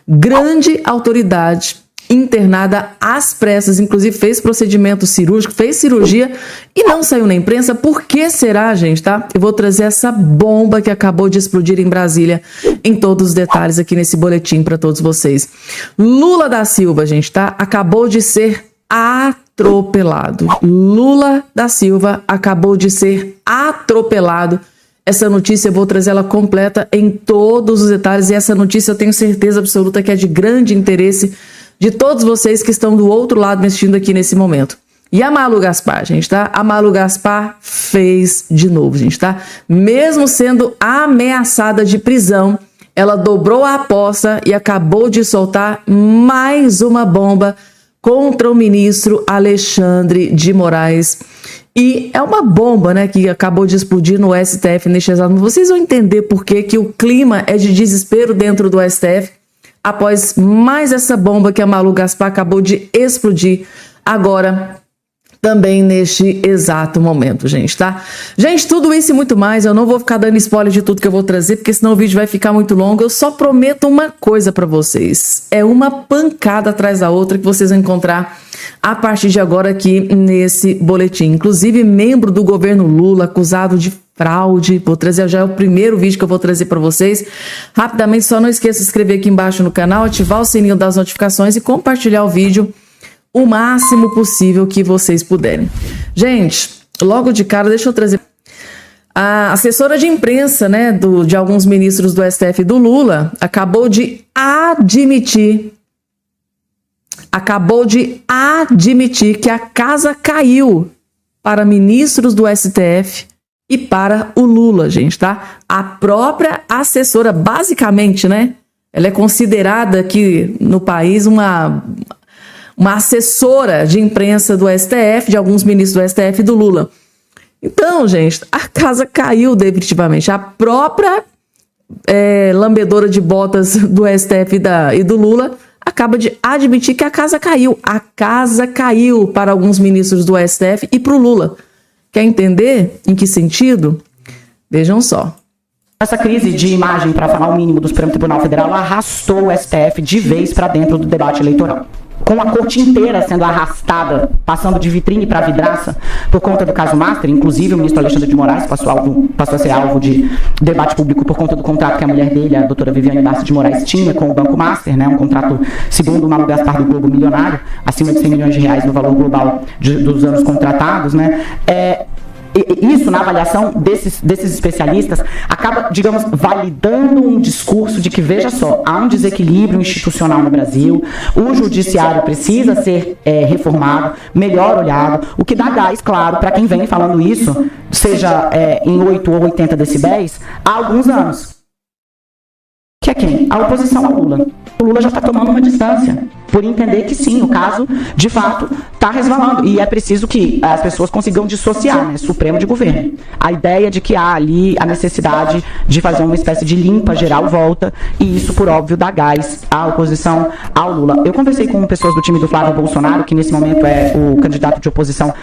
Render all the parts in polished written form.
grande autoridade internada às pressas, inclusive fez procedimento cirúrgico, fez cirurgia e não saiu na imprensa. Por que será, gente, tá? Eu vou trazer essa bomba que acabou de explodir em Brasília em todos os detalhes aqui nesse boletim para todos vocês. Lula da Silva, gente, tá? Acabou de ser atropelado. Lula da Silva acabou de ser atropelado. Essa notícia eu vou trazer ela completa em todos os detalhes e essa notícia eu tenho certeza absoluta que é de grande interesse de todos vocês que estão do outro lado me assistindo aqui nesse momento. E a Malu Gaspar, gente, tá? A Malu Gaspar fez de novo, gente, tá? Mesmo sendo ameaçada de prisão, ela dobrou a aposta e acabou de soltar mais uma bomba contra o ministro Alexandre de Moraes. E é uma bomba, né, que acabou de explodir no STF neste exato momento. Vocês vão entender por que o clima é de desespero dentro do STF após mais essa bomba que a Malu Gaspar acabou de explodir agora, também neste exato momento, gente, tá? Gente, tudo isso e muito mais, eu não vou ficar dando spoiler de tudo que eu vou trazer, porque senão o vídeo vai ficar muito longo. Eu só prometo uma coisa pra vocês, é uma pancada atrás da outra que vocês vão encontrar a partir de agora aqui nesse boletim. Inclusive, membro do governo Lula acusado de fraude. Vou trazer já o primeiro vídeo que eu vou trazer para vocês. Rapidamente, só não esqueça de se inscrever aqui embaixo no canal, ativar o sininho das notificações e compartilhar o vídeo o máximo possível que vocês puderem. Gente, logo de cara, deixa eu trazer a assessora de imprensa, né, de alguns ministros do STF do Lula, acabou de admitir que a casa caiu para ministros do STF e para o Lula, gente, tá? A própria assessora, basicamente, né? Ela é considerada aqui no país uma assessora de imprensa do STF, de alguns ministros do STF e do Lula. Então, gente, a casa caiu definitivamente. A própria lambedora de botas do STF e do Lula acaba de admitir que a casa caiu. A casa caiu para alguns ministros do STF e para o Lula. Quer entender em que sentido? Vejam só. Essa crise de imagem, para falar o mínimo, do Supremo Tribunal Federal arrastou o STF de vez para dentro do debate eleitoral. Com a corte inteira sendo arrastada, passando de vitrine para vidraça, por conta do caso Master, inclusive o ministro Alexandre de Moraes passou a ser alvo de debate público por conta do contrato que a mulher dele, a doutora Viviane Bastos de Moraes, tinha com o Banco Master, né, um contrato, segundo o Malu Gaspar, do Globo milionário, acima de 100 milhões de reais no valor global dos anos contratados, né, isso, na avaliação desses especialistas, acaba, digamos, validando um discurso de que, veja só, há um desequilíbrio institucional no Brasil, o judiciário precisa ser reformado, melhor olhado, o que dá gás, claro, para quem vem falando isso, seja em 8 ou 80 decibéis, há alguns anos. Que é quem? A oposição ao Lula. O Lula já está tomando uma distância, por entender que sim, o caso, de fato, está resvalando. E é preciso que as pessoas consigam dissociar, né, Supremo de governo. A ideia de que há ali a necessidade de fazer uma espécie de limpa geral volta, e isso, por óbvio, dá gás à oposição ao Lula. Eu conversei com pessoas do time do Flávio Bolsonaro, que nesse momento é o candidato de oposição,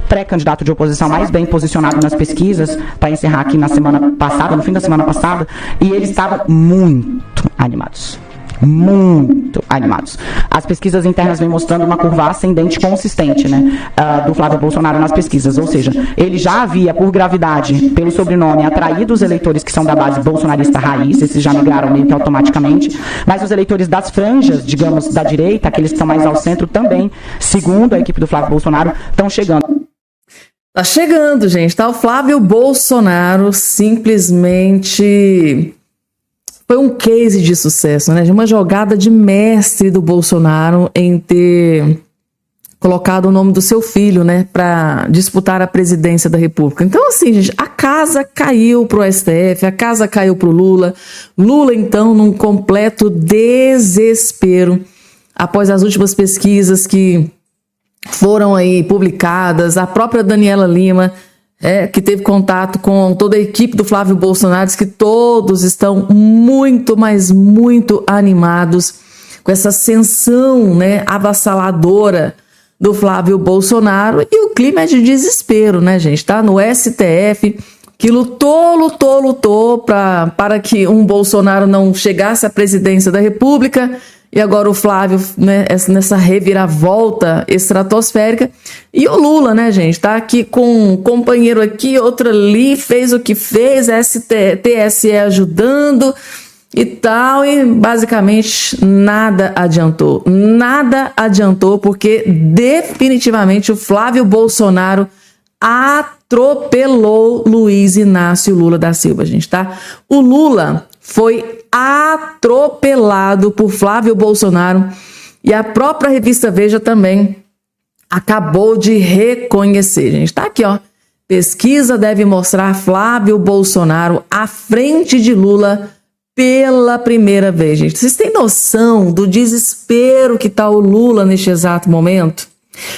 pré-candidato de oposição mais bem posicionado nas pesquisas, para encerrar aqui na semana passada, no fim da semana passada, e eles estavam muito animados. Muito animados. As pesquisas internas vêm mostrando uma curva ascendente consistente, né, do Flávio Bolsonaro nas pesquisas, ou seja, ele já havia, por gravidade, pelo sobrenome, atraído os eleitores que são da base bolsonarista raiz, esses já migraram meio que automaticamente, mas os eleitores das franjas, digamos, da direita, aqueles que estão mais ao centro também, segundo a equipe do Flávio Bolsonaro, estão chegando. Tá chegando, gente, tá? O Flávio Bolsonaro simplesmente foi um case de sucesso, né? De uma jogada de mestre do Bolsonaro em ter colocado o nome do seu filho, né, para disputar a presidência da República. Então, assim, gente, a casa caiu pro STF, a casa caiu pro Lula. Lula, então, num completo desespero após as últimas pesquisas que foram aí publicadas. A própria Daniela Lima, que teve contato com toda a equipe do Flávio Bolsonaro, diz que todos estão muito, mas muito animados com essa ascensão, né, avassaladora do Flávio Bolsonaro. E o clima é de desespero, né, gente? Tá no STF, que lutou para que um Bolsonaro não chegasse à presidência da República. e agora o Flávio, né, nessa reviravolta estratosférica. E o Lula, né, gente, tá aqui com um companheiro aqui, outro ali, fez o que fez, TSE ajudando e tal, e basicamente nada adiantou, porque definitivamente o Flávio Bolsonaro atropelou Luiz Inácio Lula da Silva, gente, tá? O Lula foi atropelado por Flávio Bolsonaro e a própria revista Veja também acabou de reconhecer, gente. Tá aqui, ó. Pesquisa deve mostrar Flávio Bolsonaro à frente de Lula pela primeira vez, gente. Vocês têm noção do desespero que tá o Lula neste exato momento?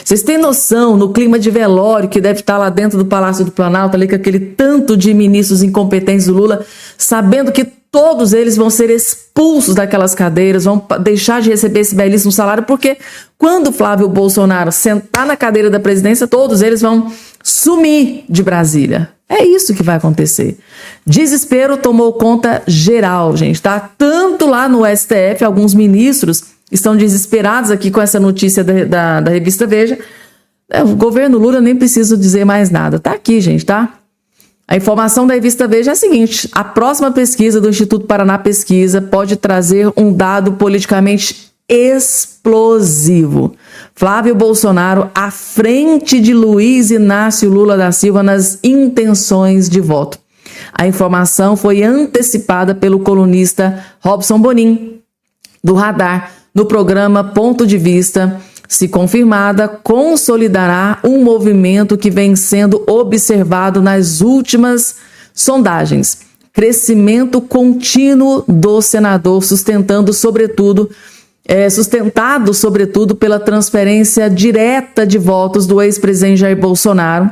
Vocês têm noção no clima de velório que deve estar lá dentro do Palácio do Planalto, ali com aquele tanto de ministros incompetentes do Lula, sabendo que todos eles vão ser expulsos daquelas cadeiras, vão deixar de receber esse belíssimo salário, porque quando Flávio Bolsonaro sentar na cadeira da presidência, todos eles vão sumir de Brasília. É isso que vai acontecer. Desespero tomou conta geral, gente, tá? Tanto lá no STF, alguns ministros estão desesperados aqui com essa notícia da revista Veja. O governo Lula nem precisa dizer mais nada. Tá aqui, gente, tá? A informação da revista Veja é a seguinte: a próxima pesquisa do Instituto Paraná Pesquisa pode trazer um dado politicamente explosivo. Flávio Bolsonaro à frente de Luiz Inácio Lula da Silva nas intenções de voto. A informação foi antecipada pelo colunista Robson Bonin, do Radar, no programa Ponto de Vista. Se confirmada, consolidará um movimento que vem sendo observado nas últimas sondagens. Crescimento contínuo do senador, sustentado sobretudo pela transferência direta de votos do ex-presidente Jair Bolsonaro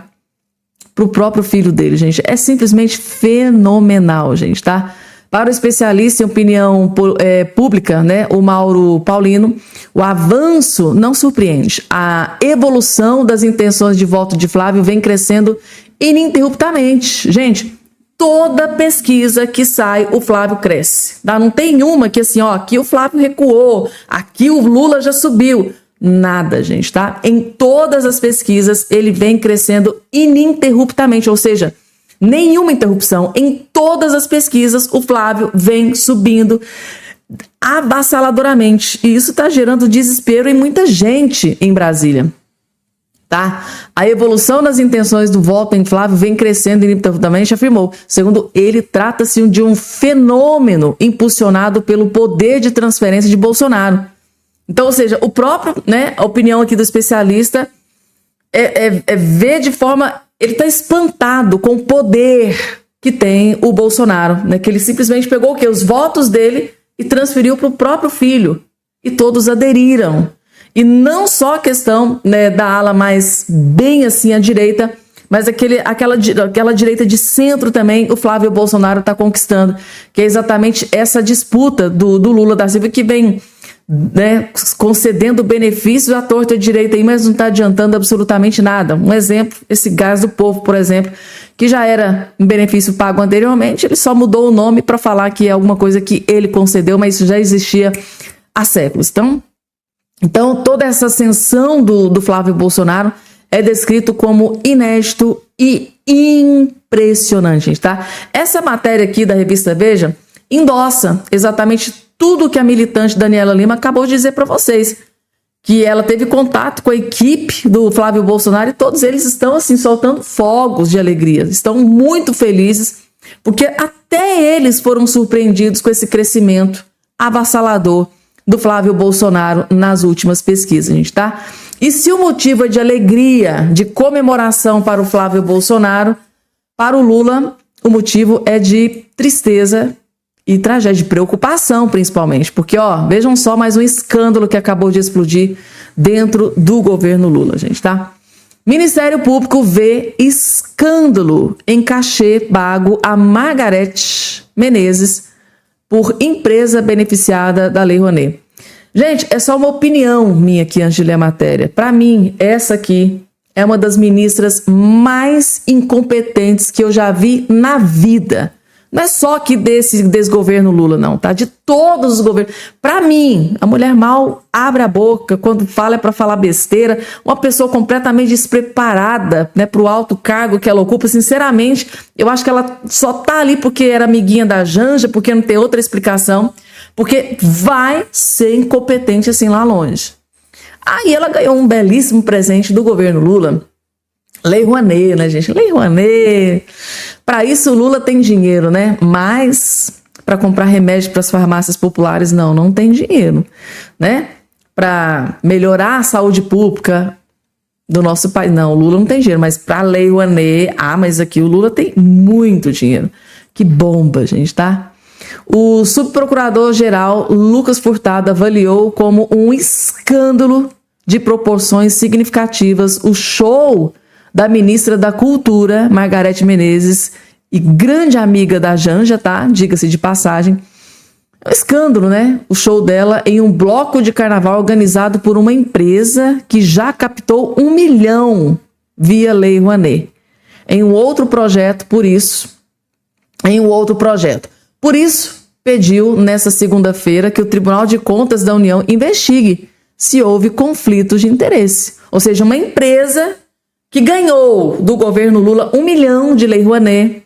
para o próprio filho dele, gente. É simplesmente fenomenal, gente, tá? Para o especialista em opinião pública, né, o Mauro Paulino, o avanço não surpreende. A evolução das intenções de voto de Flávio vem crescendo ininterruptamente. Gente, toda pesquisa que sai, o Flávio cresce. Tá? Não tem uma que assim, ó, aqui o Flávio recuou, aqui o Lula já subiu. Nada, gente, tá? Em todas as pesquisas, ele vem crescendo ininterruptamente, ou seja, nenhuma interrupção. Em todas as pesquisas, o Flávio vem subindo avassaladoramente. E isso está gerando desespero em muita gente em Brasília. Tá? A evolução das intenções do voto em Flávio vem crescendo ininterruptamente, afirmou. Segundo ele, trata-se de um fenômeno impulsionado pelo poder de transferência de Bolsonaro. Então, ou seja, o próprio, né, a opinião aqui do especialista é ver de forma... Ele está espantado com o poder que tem o Bolsonaro, né? Que ele simplesmente pegou o quê? Os votos dele e transferiu para o próprio filho. E todos aderiram. E não só a questão, né, da ala mais bem assim à direita, mas aquela direita de centro também, o Flávio Bolsonaro está conquistando. Que é exatamente essa disputa do Lula da Silva, que vem, né, concedendo benefícios à torta direita aí, mas não está adiantando absolutamente nada. Um exemplo, esse Gás do Povo, por exemplo, que já era um benefício pago anteriormente, ele só mudou o nome para falar que é alguma coisa que ele concedeu, mas isso já existia há séculos. Então toda essa ascensão do Flávio Bolsonaro é descrito como inédito e impressionante, gente, tá? Essa matéria aqui da revista Veja endossa exatamente tudo que a militante Daniela Lima acabou de dizer para vocês, que ela teve contato com a equipe do Flávio Bolsonaro e todos eles estão assim soltando fogos de alegria, estão muito felizes, porque até eles foram surpreendidos com esse crescimento avassalador do Flávio Bolsonaro nas últimas pesquisas, gente, tá? E se o motivo é de alegria, de comemoração para o Flávio Bolsonaro, para o Lula, o motivo é de tristeza e tragédia, de preocupação principalmente, porque, ó, vejam só mais um escândalo que acabou de explodir dentro do governo Lula, gente, tá? Ministério Público vê escândalo em cachê pago a Margarete Menezes por empresa beneficiada da Lei Rouanet. Gente, é só uma opinião minha aqui antes de ler a matéria. Para mim, essa aqui é uma das ministras mais incompetentes que eu já vi na vida. Não é só que desse desgoverno Lula, não, tá? De todos os governos. Para mim, a mulher mal abre a boca, quando fala é para falar besteira, uma pessoa completamente despreparada, né, para o alto cargo que ela ocupa. Sinceramente, eu acho que ela só tá ali porque era amiguinha da Janja, porque não tem outra explicação, porque vai ser incompetente assim lá longe. Aí ela ganhou um belíssimo presente do governo Lula. Lei Rouanet, né, gente? Lei Rouanet. Para isso, o Lula tem dinheiro, né? Mas para comprar remédio para as farmácias populares, não tem dinheiro, né? Para melhorar a saúde pública do nosso país, não, o Lula não tem dinheiro. Mas para a Lei Rouanet, mas aqui o Lula tem muito dinheiro. Que bomba, gente, tá? O subprocurador-geral Lucas Furtado avaliou como um escândalo de proporções significativas o show da ministra da Cultura, Margarete Menezes, e grande amiga da Janja, tá? Diga-se de passagem. É um escândalo, né? O show dela em um bloco de carnaval organizado por uma empresa que já captou 1 milhão via Lei Rouanet. Em um outro projeto, por isso, pediu nessa segunda-feira que o Tribunal de Contas da União investigue se houve conflitos de interesse. Ou seja, uma empresa que ganhou do governo Lula 1 milhão de Lei Rouanet.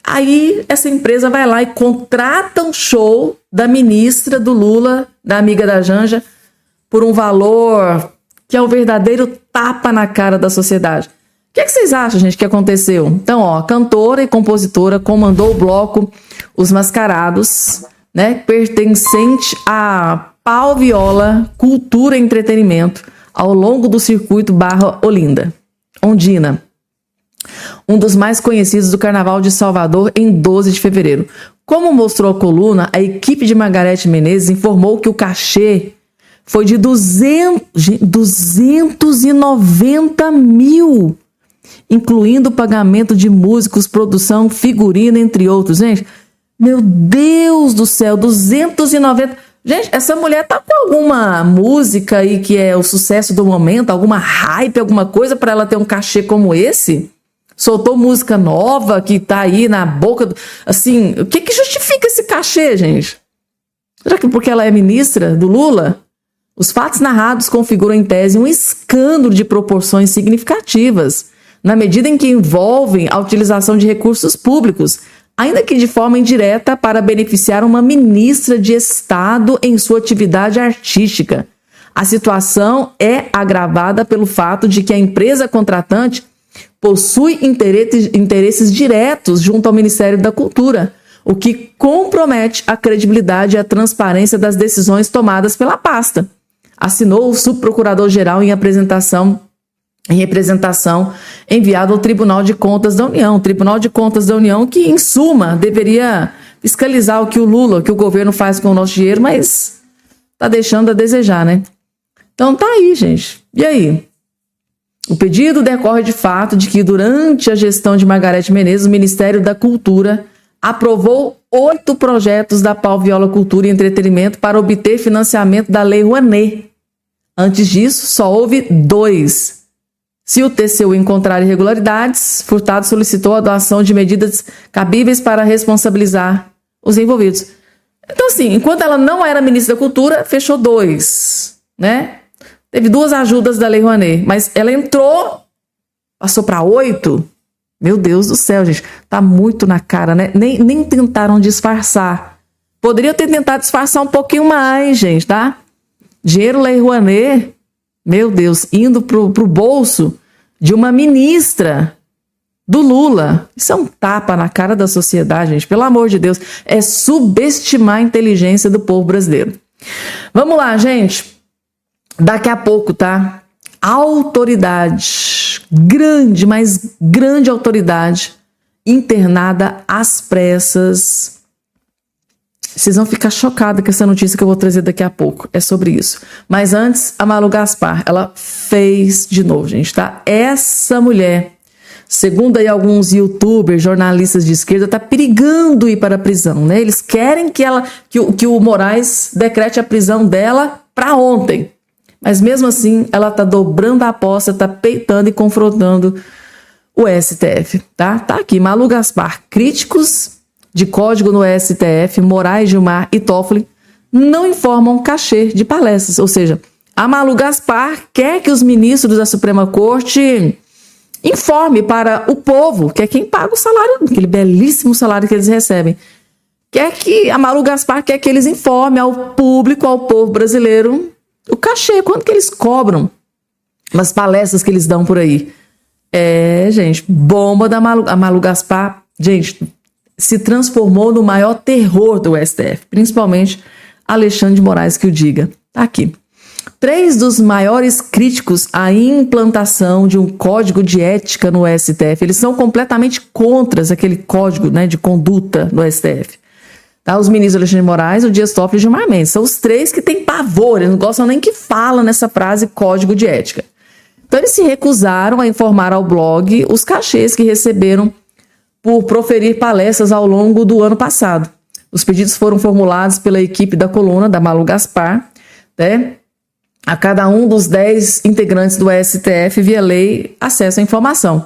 Aí essa empresa vai lá e contrata um show da ministra do Lula, da amiga da Janja, por um valor que é um verdadeiro tapa na cara da sociedade. O que vocês acham, gente, que aconteceu? Então, a cantora e compositora comandou o bloco Os Mascarados, né, pertencente a Pau Viola Cultura e Entretenimento, ao longo do circuito Barra Ondina, um dos mais conhecidos do Carnaval de Salvador, em 12 de fevereiro. Como mostrou a coluna, a equipe de Margarete Menezes informou que o cachê foi de 290 mil, incluindo o pagamento de músicos, produção, figurino, entre outros. Gente, meu Deus do céu, 290... Gente, essa mulher tá com alguma música aí que é o sucesso do momento, alguma hype, alguma coisa para ela ter um cachê como esse? Soltou música nova que tá aí na boca do... Assim, o que justifica esse cachê, gente? Será que porque ela é ministra do Lula? Os fatos narrados configuram em tese um escândalo de proporções significativas, na medida em que envolvem a utilização de recursos públicos, ainda que de forma indireta, para beneficiar uma ministra de Estado em sua atividade artística. A situação é agravada pelo fato de que a empresa contratante possui interesses diretos junto ao Ministério da Cultura, o que compromete a credibilidade e a transparência das decisões tomadas pela pasta. Assinou o subprocurador-geral em representação enviado ao Tribunal de Contas da União. O Tribunal de Contas da União que, em suma, deveria fiscalizar o que o governo faz com o nosso dinheiro, mas tá deixando a desejar, né? Então tá aí, gente. E aí? O pedido decorre de fato de que, durante a gestão de Margarete Menezes, o Ministério da Cultura aprovou 8 projetos da Pau Viola Cultura e Entretenimento para obter financiamento da Lei Rouanet. Antes disso, só houve 2. Se o TCU encontrar irregularidades, Furtado solicitou a adoção de medidas cabíveis para responsabilizar os envolvidos. Então, assim, enquanto ela não era ministra da Cultura, fechou 2, né? Teve 2 ajudas da Lei Rouanet, mas ela entrou, passou para 8. Meu Deus do céu, gente, tá muito na cara, né? Nem tentaram disfarçar. Poderiam ter tentado disfarçar um pouquinho mais, gente, tá? Dinheiro Lei Rouanet, meu Deus, indo pro bolso de uma ministra do Lula. Isso é um tapa na cara da sociedade, gente. Pelo amor de Deus, é subestimar a inteligência do povo brasileiro. Vamos lá, gente. Daqui a pouco, tá? Autoridade, grande, mas grande autoridade, internada às pressas. Vocês vão ficar chocados com essa notícia que eu vou trazer daqui a pouco. É sobre isso. Mas antes, a Malu Gaspar, ela fez de novo, gente, tá? Essa mulher, segundo aí alguns youtubers, jornalistas de esquerda, tá perigando ir para a prisão, né? Eles querem que o Moraes decrete a prisão dela para ontem. Mas mesmo assim, ela tá dobrando a aposta, tá peitando e confrontando o STF, tá? Tá aqui, Malu Gaspar. Críticos de código no STF, Moraes, Gilmar e Toffoli, não informam cachê de palestras. Ou seja, a Malu Gaspar quer que os ministros da Suprema Corte informe para o povo, que é quem paga o salário, aquele belíssimo salário que eles recebem. A Malu Gaspar quer que eles informem ao público, ao povo brasileiro, o cachê, quanto que eles cobram nas palestras que eles dão por aí. Gente, bomba da Malu. A Malu Gaspar, gente, se transformou no maior terror do STF, principalmente Alexandre de Moraes que o diga. Tá aqui. 3 dos maiores críticos à implantação de um código de ética no STF, eles são completamente contra aquele código, né, de conduta no STF. Tá? Os ministros Alexandre de Moraes, o Dias Toffoli e o Gilmar Mendes. São os 3 que têm pavor, eles não gostam nem que fala nessa frase código de ética. Então eles se recusaram a informar ao blog os cachês que receberam por proferir palestras ao longo do ano passado. Os pedidos foram formulados pela equipe da coluna da Malu Gaspar, né? A cada um dos 10 integrantes do STF, via lei, acesso à informação.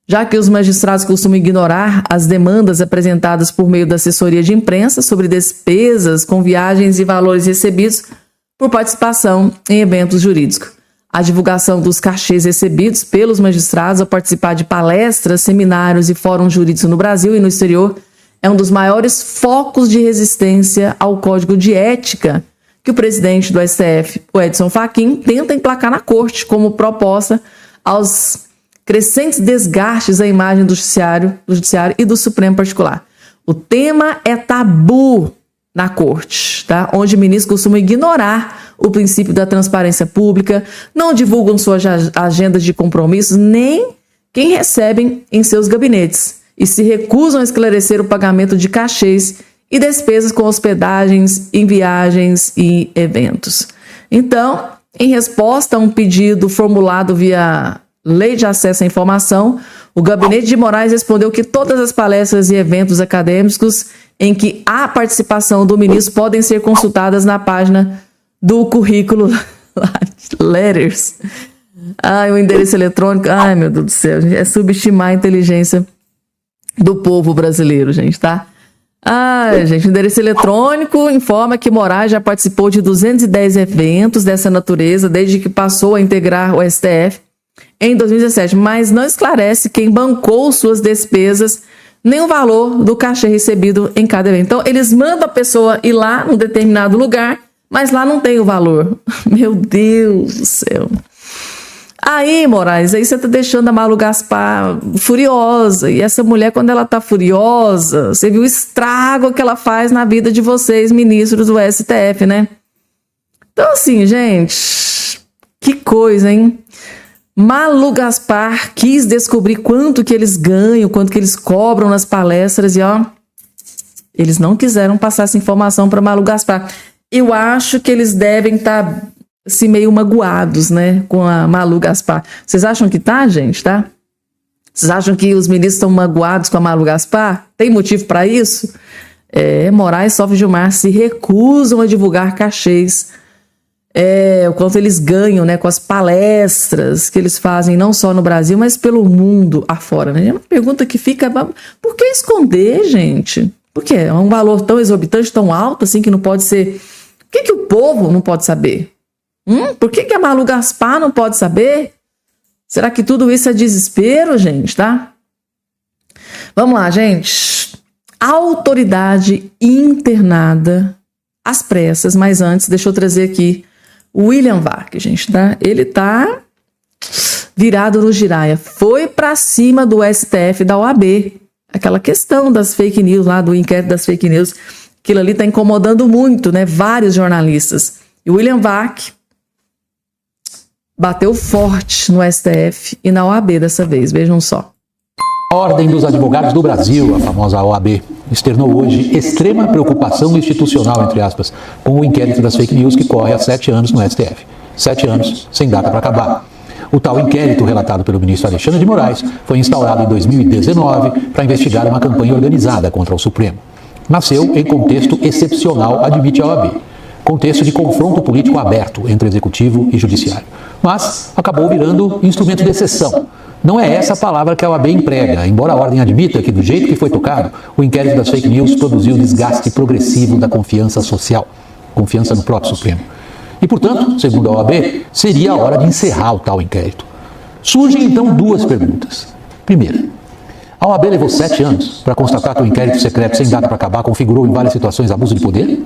Já que os magistrados costumam ignorar as demandas apresentadas por meio da assessoria de imprensa sobre despesas com viagens e valores recebidos por participação em eventos jurídicos. A divulgação dos cachês recebidos pelos magistrados ao participar de palestras, seminários e fóruns jurídicos no Brasil e no exterior é um dos maiores focos de resistência ao Código de Ética que o presidente do STF, o Edson Fachin, tenta emplacar na corte como proposta aos crescentes desgastes à imagem do judiciário e do Supremo particular. O tema é tabu na corte, tá? Onde ministros costumam ignorar o princípio da transparência pública, não divulgam suas agendas de compromissos, nem quem recebem em seus gabinetes, e se recusam a esclarecer o pagamento de cachês e despesas com hospedagens em viagens e eventos. Então, em resposta a um pedido formulado via Lei de Acesso à Informação, o Gabinete de Moraes respondeu que todas as palestras e eventos acadêmicos em que há participação do ministro podem ser consultadas na página do currículo Letters. O endereço eletrônico. Meu Deus do céu, gente, é subestimar a inteligência do povo brasileiro, gente, tá? Gente, o endereço eletrônico informa que Moraes já participou de 210 eventos dessa natureza desde que passou a integrar o STF em 2017, mas não esclarece quem bancou suas despesas nem o valor do cachê recebido em cada evento. Então, eles mandam a pessoa ir lá num determinado lugar, mas lá não tem o valor. Meu Deus do céu. Aí, Moraes, aí você tá deixando a Malu Gaspar furiosa. E essa mulher, quando ela tá furiosa, você viu o estrago que ela faz na vida de vocês, ministros do STF, né? Então, assim, gente, que coisa, hein? Malu Gaspar quis descobrir quanto que eles ganham, quanto que eles cobram nas palestras e, eles não quiseram passar essa informação para Malu Gaspar. Eu acho que eles devem estar assim, meio magoados, né, com a Malu Gaspar. Vocês acham que tá, gente, tá? Vocês acham que os ministros estão magoados com a Malu Gaspar? Tem motivo para isso? Moraes, Toffoli e Gilmar se recusam a divulgar cachês, o quanto eles ganham, né, com as palestras que eles fazem, não só no Brasil, mas pelo mundo afora, né? É uma pergunta que fica, por que esconder, gente? Por quê? É um valor tão exorbitante, tão alto, assim, que não pode ser... Por que o povo não pode saber? Por que a Malu Gaspar não pode saber? Será que tudo isso é desespero, gente, tá? Vamos lá, gente. Autoridade internada às pressas, mas antes, deixa eu trazer aqui o William Vac, gente, tá? Ele tá virado no giraia. Foi pra cima do STF da OAB. Aquela questão das fake news lá, do inquérito das fake news. Aquilo ali tá incomodando muito, né? Vários jornalistas. E o William Vac bateu forte no STF e na OAB dessa vez. Vejam só. A Ordem dos Advogados do Brasil, a famosa OAB, externou hoje extrema preocupação institucional, entre aspas, com o inquérito das fake news que corre há 7 anos no STF. 7 anos sem data para acabar. O tal inquérito relatado pelo ministro Alexandre de Moraes foi instaurado em 2019 para investigar uma campanha organizada contra o Supremo. Nasceu em contexto excepcional, admite a OAB. Contexto de confronto político aberto entre executivo e judiciário. Mas acabou virando instrumento de exceção, Não é essa a palavra que a OAB emprega, embora a ordem admita que, do jeito que foi tocado, o inquérito das fake news produziu desgaste progressivo da confiança social, confiança no próprio Supremo. E, portanto, segundo a OAB, seria a hora de encerrar o tal inquérito. Surgem, então, duas perguntas. Primeira, a OAB levou 7 anos para constatar que o inquérito secreto sem data para acabar configurou em várias situações abuso de poder?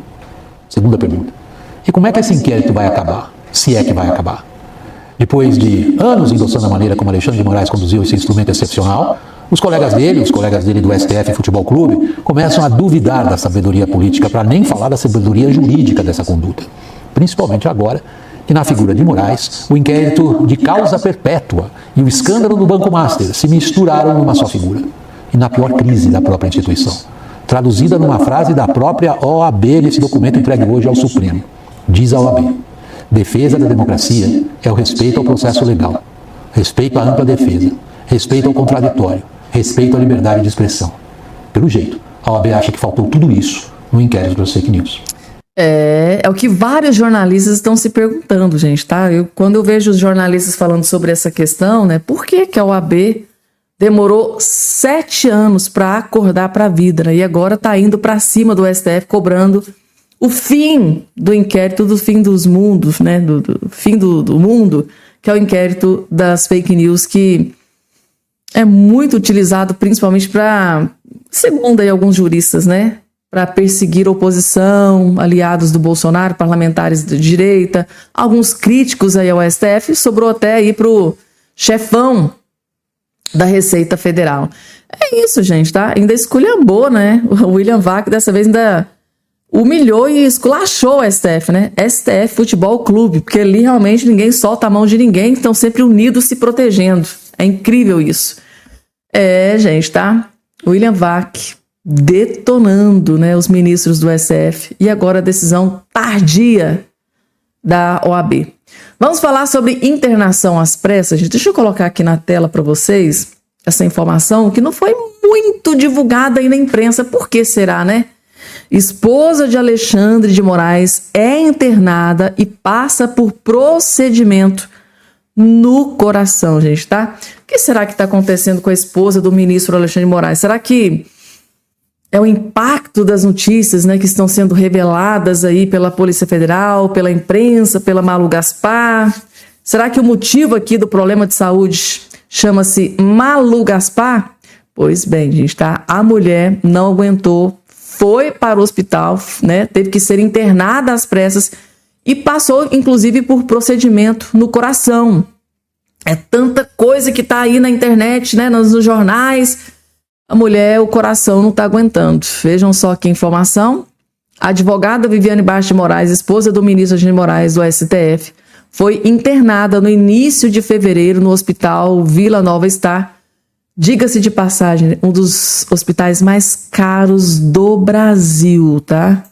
Segunda pergunta, e como é que esse inquérito vai acabar, se é que vai acabar? Depois de anos endossando a maneira como Alexandre de Moraes conduziu esse instrumento excepcional, os colegas dele do STF Futebol Clube, começam a duvidar da sabedoria política, para nem falar da sabedoria jurídica dessa conduta. Principalmente agora que, na figura de Moraes, o inquérito de causa perpétua e o escândalo do Banco Master se misturaram numa só figura. E na pior crise da própria instituição. Traduzida numa frase da própria OAB nesse documento entregue hoje ao Supremo. Diz a OAB: defesa da democracia é o respeito ao processo legal, respeito à ampla defesa, respeito ao contraditório, respeito à liberdade de expressão. Pelo jeito, a OAB acha que faltou tudo isso no inquérito das fake news. É o que vários jornalistas estão se perguntando, gente, tá? Quando eu vejo os jornalistas falando sobre essa questão, né? Por que a OAB demorou 7 anos para acordar para a vida, né? E agora está indo para cima do STF, cobrando o fim do inquérito, do fim dos mundos, né? Do fim do mundo, que é o inquérito das fake news, que é muito utilizado principalmente para, segundo aí alguns juristas, né? Para perseguir a oposição, aliados do Bolsonaro, parlamentares de direita, alguns críticos aí ao STF, sobrou até aí para o chefão da Receita Federal. É isso, gente, tá? Ainda esculhambou, né? O William Vac dessa vez ainda humilhou e esculachou o STF, né? STF Futebol Clube, porque ali realmente ninguém solta a mão de ninguém, estão sempre unidos se protegendo. É incrível isso. Gente, tá? William Vac detonando, né, os ministros do STF, e agora a decisão tardia da OAB. Vamos falar sobre internação às pressas, gente. Deixa eu colocar aqui na tela para vocês essa informação que não foi muito divulgada aí na imprensa. Por que será, né? Esposa de Alexandre de Moraes é internada e passa por procedimento no coração, gente, tá? O que será que está acontecendo com a esposa do ministro Alexandre de Moraes? Será que é o impacto das notícias, né, que estão sendo reveladas aí pela Polícia Federal, pela imprensa, pela Malu Gaspar? Será que o motivo aqui do problema de saúde chama-se Malu Gaspar? Pois bem, gente, tá? A mulher não aguentou, foi para o hospital, né, teve que ser internada às pressas e passou, inclusive, por procedimento no coração. É tanta coisa que tá aí na internet, né, nos jornais. A mulher, o coração não está aguentando. Vejam só que informação. A advogada Viviane Bastos de Moraes, esposa do ministro Alexandre de Moraes do STF, foi internada no início de fevereiro no Hospital Vila Nova Star. Diga-se de passagem, um dos hospitais mais caros do Brasil, tá?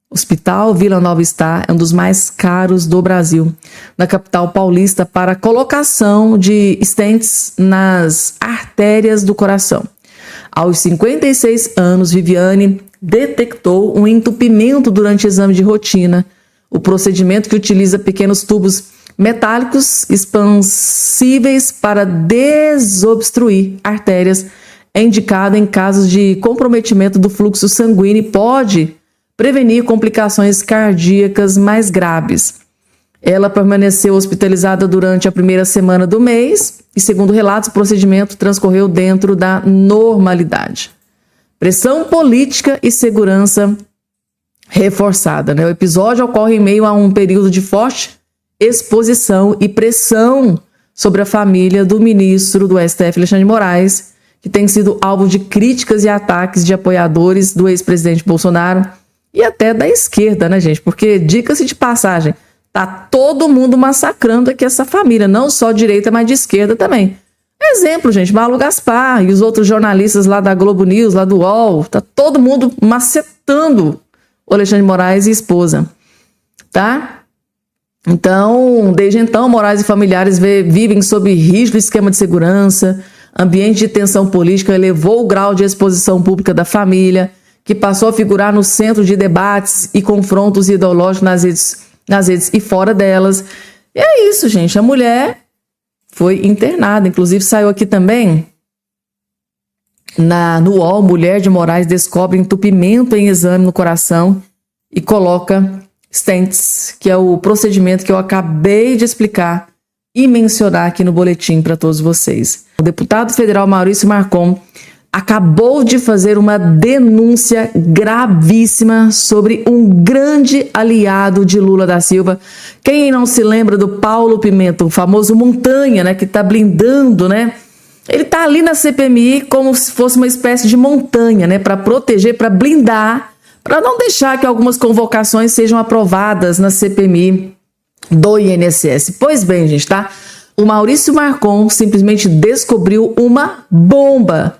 Hospital Vila Nova Star é um dos mais caros do Brasil, na capital paulista, para colocação de stents nas artérias do coração. Aos 56 anos, Viviane detectou um entupimento durante o exame de rotina. O procedimento, que utiliza pequenos tubos metálicos expansíveis para desobstruir artérias, é indicado em casos de comprometimento do fluxo sanguíneo e pode prevenir complicações cardíacas mais graves. Ela permaneceu hospitalizada durante a primeira semana do mês e, segundo relatos, o procedimento transcorreu dentro da normalidade. Pressão política e segurança reforçada, né? O episódio ocorre em meio a um período de forte exposição e pressão sobre a família do ministro do STF, Alexandre de Moraes, que tem sido alvo de críticas e ataques de apoiadores do ex-presidente Bolsonaro e até da esquerda, né, gente? Porque, diga-se de passagem, tá todo mundo massacrando aqui essa família, não só direita, mas de esquerda também. Exemplo, gente, Malu Gaspar e os outros jornalistas lá da Globo News, lá do UOL, tá todo mundo macetando o Alexandre de Moraes e esposa, tá? Então, desde então, Moraes e familiares vivem sob rígido esquema de segurança, ambiente de tensão política elevou o grau de exposição pública da família, que passou a figurar no centro de debates e confrontos ideológicos nas redes e fora delas. E é isso, gente. A mulher foi internada. Inclusive saiu aqui também no UOL, mulher de Moraes descobre entupimento em exame no coração e coloca stents, que é o procedimento que eu acabei de explicar e mencionar aqui no boletim para todos vocês. O deputado federal Maurício Marcon acabou de fazer uma denúncia gravíssima sobre um grande aliado de Lula da Silva. Quem não se lembra do Paulo Pimenta, o famoso Montanha, né, que está blindando, né? Ele está ali na CPMI como se fosse uma espécie de montanha, né, para proteger, para blindar, para não deixar que algumas convocações sejam aprovadas na CPMI do INSS. Pois bem, gente, tá? O Maurício Marcon simplesmente descobriu uma bomba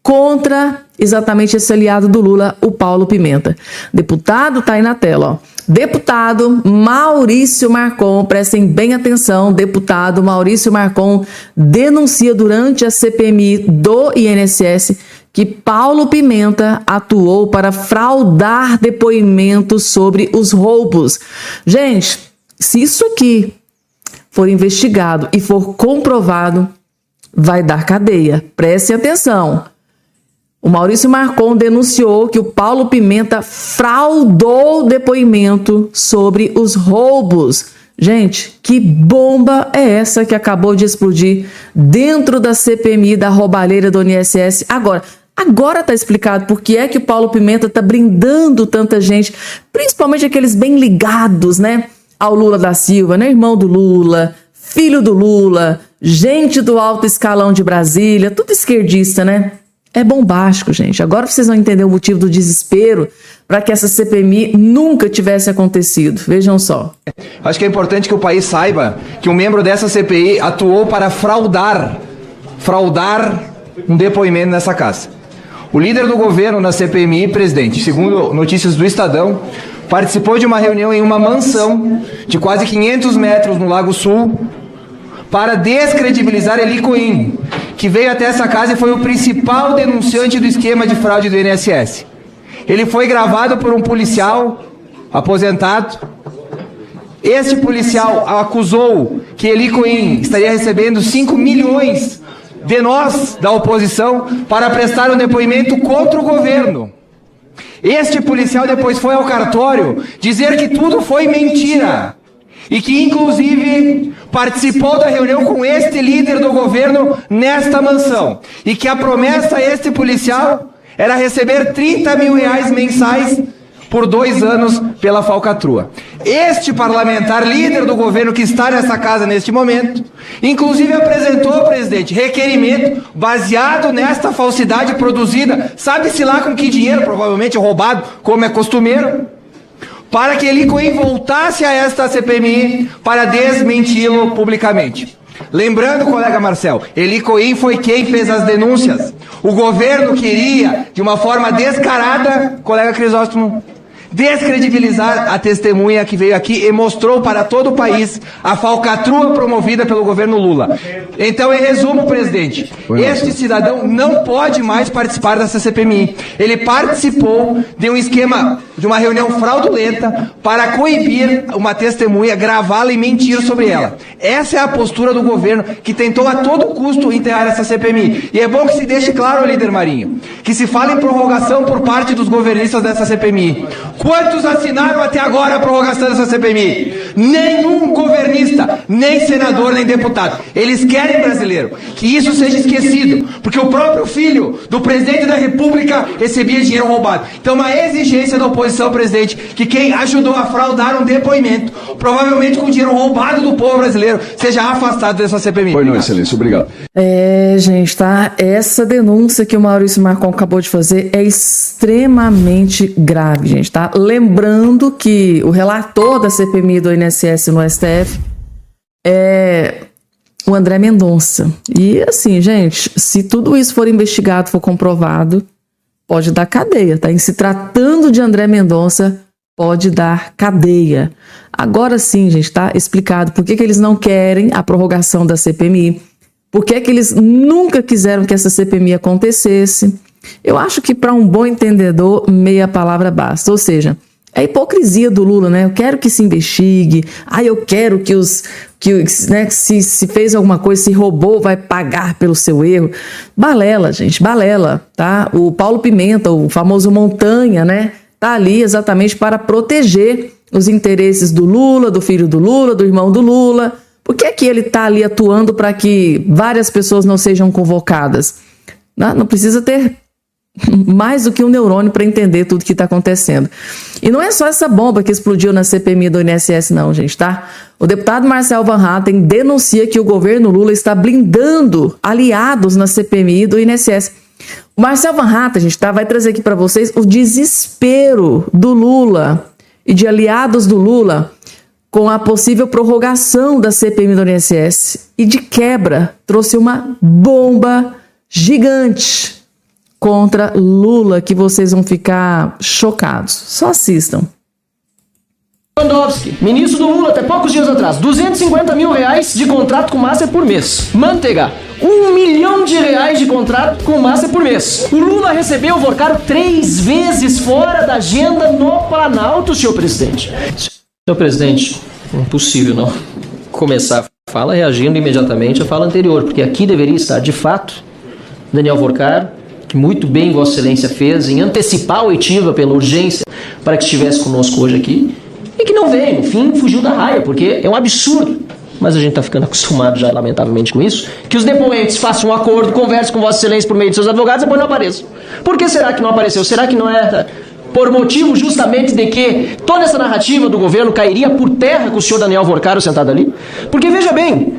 contra exatamente esse aliado do Lula, o Paulo Pimenta. Deputado, tá aí na tela, ó. Deputado Maurício Marcon, prestem bem atenção, deputado Maurício Marcon denuncia durante a CPMI do INSS que Paulo Pimenta atuou para fraudar depoimentos sobre os roubos. Gente, se isso aqui for investigado e for comprovado, vai dar cadeia. Prestem atenção. O Maurício Marcon denunciou que o Paulo Pimenta fraudou depoimento sobre os roubos. Gente, que bomba é essa que acabou de explodir dentro da CPMI da roubalheira do INSS? Agora tá explicado por que é que o Paulo Pimenta tá blindando tanta gente, principalmente aqueles bem ligados, né, ao Lula da Silva, né, irmão do Lula, filho do Lula, gente do alto escalão de Brasília, tudo esquerdista, né? É bombástico, gente. Agora vocês vão entender o motivo do desespero para que essa CPMI nunca tivesse acontecido. Vejam só. Acho que é importante que o país saiba que um membro dessa CPI atuou para fraudar um depoimento nessa casa. O líder do governo na CPMI, presidente, segundo notícias do Estadão, participou de uma reunião em uma mansão de quase 500 metros no Lago Sul para descredibilizar Eli Cohen, que veio até essa casa e foi o principal denunciante do esquema de fraude do INSS. Ele foi gravado por um policial aposentado. Este policial acusou que Eli Cohen estaria recebendo 5 milhões de nós, da oposição, para prestar um depoimento contra o governo. Este policial depois foi ao cartório dizer que tudo foi mentira. E que, inclusive, participou da reunião com este líder do governo nesta mansão. E que a promessa a este policial era receber 30 mil reais mensais por 2 anos pela falcatrua. Este parlamentar, líder do governo que está nessa casa neste momento, inclusive apresentou, presidente, requerimento baseado nesta falsidade produzida, sabe-se lá com que dinheiro, provavelmente roubado, como é costumeiro, para que Eli Cohen voltasse a esta CPMI para desmenti-lo publicamente. Lembrando, colega Marcel, Eli Cohen foi quem fez as denúncias. O governo queria, de uma forma descarada, colega Crisóstomo, descredibilizar a testemunha que veio aqui e mostrou para todo o país a falcatrua promovida pelo governo Lula. Então, em resumo, presidente, este cidadão não pode mais participar dessa CPMI. Ele participou de um esquema, de uma reunião fraudulenta para coibir uma testemunha, gravá-la e mentir sobre ela. Essa é a postura do governo que tentou a todo custo enterrar essa CPMI. E é bom que se deixe claro, líder Marinho, que se fala em prorrogação por parte dos governistas dessa CPMI. Quantos assinaram até agora a prorrogação dessa CPMI? Nenhum governista, nem senador, nem deputado. Eles querem, brasileiro, que isso seja esquecido, porque o próprio filho do presidente da República recebia dinheiro roubado. Então, uma exigência da oposição, presidente, que quem ajudou a fraudar um depoimento, provavelmente com dinheiro roubado do povo brasileiro, seja afastado dessa CPMI. Pois não, excelência, obrigado. Gente, tá? Essa denúncia que o Maurício Marcon acabou de fazer é extremamente grave, gente, tá? Lembrando que o relator da CPMI do INSS no STF é o André Mendonça. E assim, gente, se tudo isso for investigado, for comprovado, pode dar cadeia, tá? Em se tratando de André Mendonça, pode dar cadeia. Agora sim, gente, tá explicado por que eles não querem a prorrogação da CPMI, por que eles nunca quiseram que essa CPMI acontecesse. Eu acho que para um bom entendedor, meia palavra basta. Ou seja, é a hipocrisia do Lula, né? Eu quero que se investigue, eu quero que né, que se fez alguma coisa, se roubou, vai pagar pelo seu erro. Balela, gente, balela, tá? O Paulo Pimenta, o famoso Montanha, né, tá ali exatamente para proteger os interesses do Lula, do filho do Lula, do irmão do Lula. Por que é que ele tá ali atuando para que várias pessoas não sejam convocadas? Não precisa ter mais do que um neurônio para entender tudo que está acontecendo. E não é só essa bomba que explodiu na CPMI do INSS não, gente, tá? O deputado Marcel Van Hatten denuncia que o governo Lula está blindando aliados na CPMI do INSS. O Marcel Van Hatten, gente, tá? Vai trazer aqui para vocês o desespero do Lula e de aliados do Lula com a possível prorrogação da CPMI do INSS. E de quebra, trouxe uma bomba gigante contra Lula, que vocês vão ficar chocados. Só assistam. Lewandowski, ministro do Lula, até poucos dias atrás, 250 mil reais de contrato com Master por mês. Manteiga, 1 milhão de reais de contrato com Master por mês. O Lula recebeu o Vorcaro 3 vezes fora da agenda no Planalto, senhor presidente. Senhor presidente, impossível não começar a fala reagindo imediatamente à fala anterior, porque aqui deveria estar, de fato, Daniel Vorcaro, que muito bem Vossa Excelência fez em antecipar a oitiva pela urgência para que estivesse conosco hoje aqui, e que não veio, no fim fugiu da raia, porque é um absurdo, mas a gente está ficando acostumado já, lamentavelmente, com isso, que os depoentes façam um acordo, conversem com Vossa Excelência por meio de seus advogados e depois não apareçam. Por que será que não apareceu? Será que não é por motivo justamente de que toda essa narrativa do governo cairia por terra com o senhor Daniel Vorcaro sentado ali? Porque, veja bem,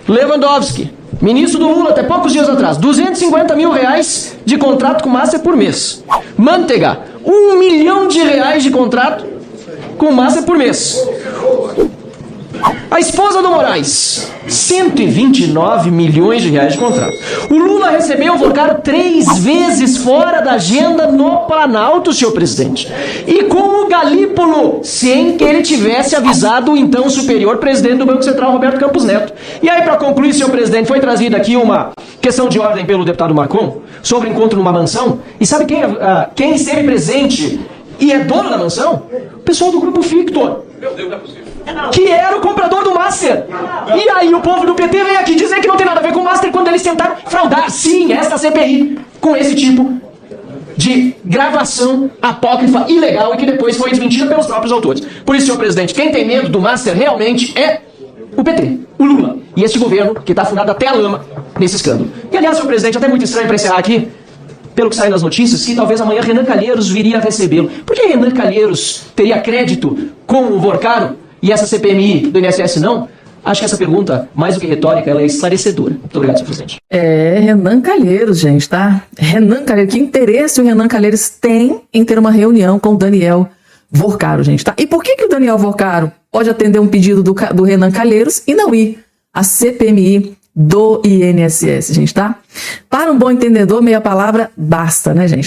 Lewandowski, ministro do Lula, até poucos dias atrás, 250 mil reais de contrato com Master por mês. Manteiga, 1 milhão de reais de contrato com Master por mês. A esposa do Moraes, 129 milhões de reais de contrato. O Lula recebeu o Vorcaro 3 vezes fora da agenda no Planalto, senhor presidente. E com o Galípolo, sem que ele tivesse avisado o então superior presidente do Banco Central, Roberto Campos Neto. E aí, para concluir, senhor presidente, foi trazida aqui uma questão de ordem pelo deputado Marcon sobre encontro numa mansão. E sabe quem esteve presente e é dono da mansão? O pessoal do Grupo Victor. Meu Deus, não é possível. Que era o comprador do Master. E aí o povo do PT vem aqui dizer que não tem nada a ver com o Master quando eles tentaram fraudar, sim, esta CPI com esse tipo de gravação apócrifa, ilegal e que depois foi desmentida pelos próprios autores. Por isso, senhor presidente, quem tem medo do Master realmente é o PT, o Lula e esse governo que está afundado até a lama nesse escândalo. E aliás, senhor presidente, até muito estranho para encerrar aqui, pelo que sai nas notícias, que talvez amanhã Renan Calheiros viria a recebê-lo. Por que Renan Calheiros teria crédito com o Vorcaro e essa CPMI do INSS não? Acho que essa pergunta, mais do que retórica, ela é esclarecedora. Muito obrigado, senhor presidente. Renan Calheiros, gente, tá? Renan Calheiros, que interesse o Renan Calheiros tem em ter uma reunião com o Daniel Vorcaro, gente, tá? E por que o Daniel Vorcaro pode atender um pedido do Renan Calheiros e não ir à CPMI do INSS, gente, tá? Para um bom entendedor, meia palavra basta, né, gente?